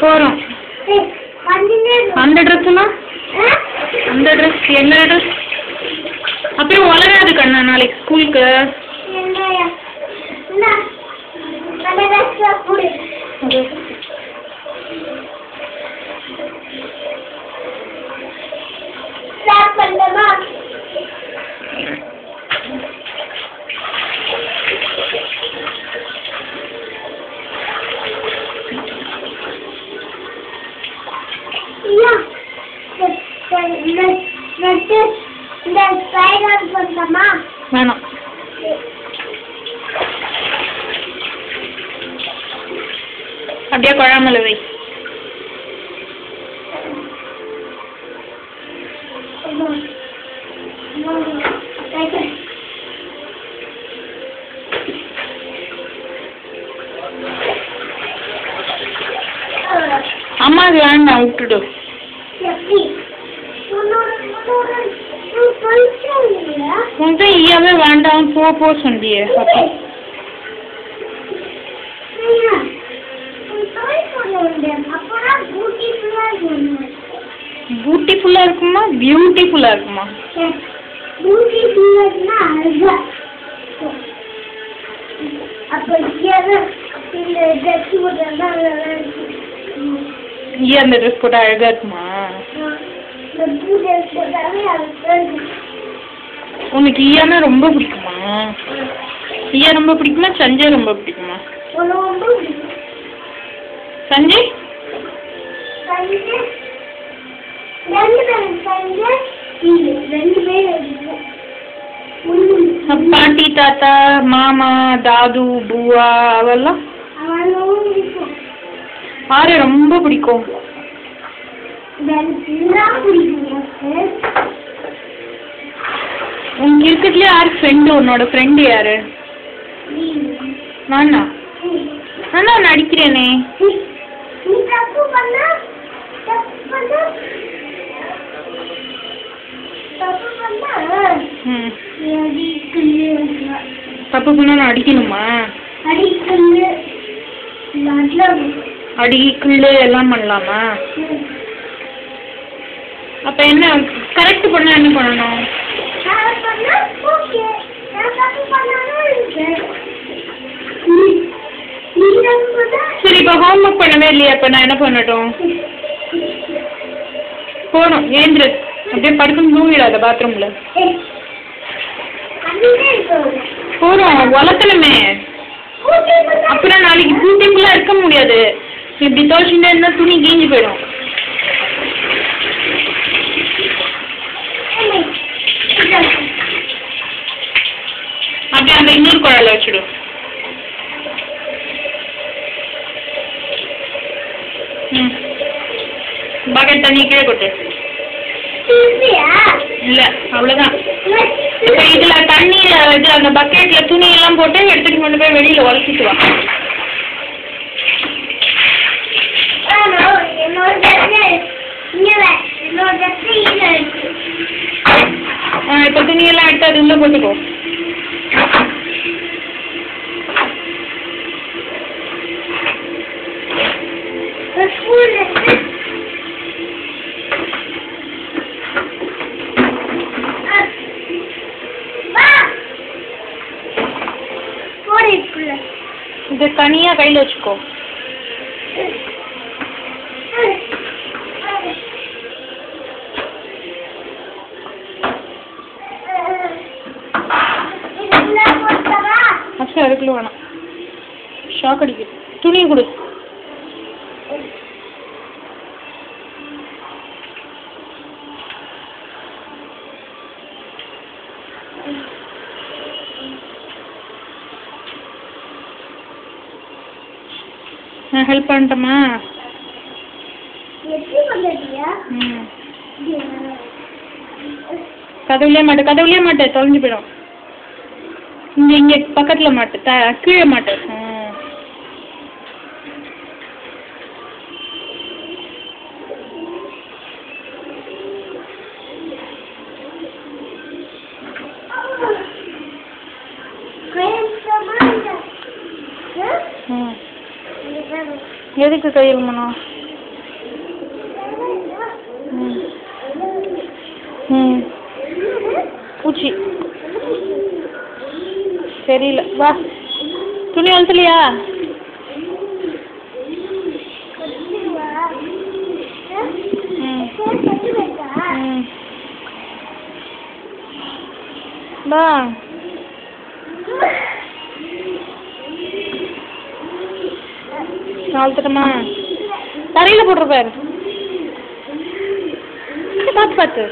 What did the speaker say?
போறோம். அந்த ட்ரெஸ்ஸுனா அந்த ட்ரெஸ் என்ன ட்ரெஸ்? அப்புறம் வளராது கண்ணா நாளைக்கு ஸ்கூலுக்கு. வேணாம். அப்படியே குழாமல வை. அம்மா அது வேண்டாம் விட்டுடு. உனக்கு ஈயாவே வேண்டாம் போ சொன்னியே. பியூட்டிஃபுல்லா இருக்குமா பியூட்டிஃபுல்லா இருக்குமா? அந்த ட்ரெஸ் போட்டா அழகா இருக்குமா? உனக்கு ஈயானா ரொம்ப பிடிக்குமா? ஈயா ரொம்ப பிடிக்குமா சஞ்சய் ரொம்ப பிடிக்குமா? சஞ்சய் பாட்டி தாத்தா மாமா தாது பூவா அவெல்லாம் யாரு ரொம்ப பிடிக்கும்? உனக்கு இருக்கிறதுல யாரு ஃப்ரெண்டு? உன்னோட ஃப்ரெண்டு யாரு? நானா நானா நடிக்கிறேனே. தப்பு பண்ணா நான் அடிக்கணுமா? அடிக்கல்லு எல்லாம் பண்ணலாமா? அப்ப என்ன கரெக்ட் பண்ணா என்ன பண்ணணும்? சரி இப்ப ஹோம்ஒர்க் பண்ணவே இல்லையா? அப்ப நான் என்ன பண்ணட்டும்? போகணும் ஏந்திரு. அப்படியே படுத்து தூங்கிடாத பாத்ரூம்ல. போறோம் வளர்க்கணுமே. அப்புறம் நாளைக்கு பியூட்டிஃபுல்லா இருக்க முடியாது. இப்படி தோஷிண்டே இருந்தா துணி கீஞ்சி போயிடும். அப்படியே அந்த இன்னொரு குழாயில வச்சுடும். பக்கெட் தண்ணி கீழே கொட்டு. இல்ல அவ்வளவுதான். இப்ப இதுல தண்ணியில இது அந்த பக்கெட்ல துணி எல்லாம் போட்டு எடுத்துட்டு கொண்டு போய் வெளியில உழைச்சிட்டு வா. இப்ப துணி எல்லாம் எடுத்து அது உள்ள போட்டுக்கோ. இது தனியா கையில வச்சுக்கோ. அச்சா அதுக்குள்ள வேணாம் ஷாக் அடிக்குது. துணியை கொடு. நான் ஹெல்ப் பண்ணட்டுமா? கதவுலயே மாட்டேன் தொலைஞ்சு போயிடும். இங்க பக்கத்துல மாட்டு கீழே மாட்டேன். ம். எதுக்கு தையல் பண்ணோம்? ம். ம். பூச்சி தெரியல. வா, துணி அழுத்தலையா? ம். ம். வா. அழுத்தட்டுமா? தரையில் போட்டுருப்பாரு. பார்த்து பார்த்து.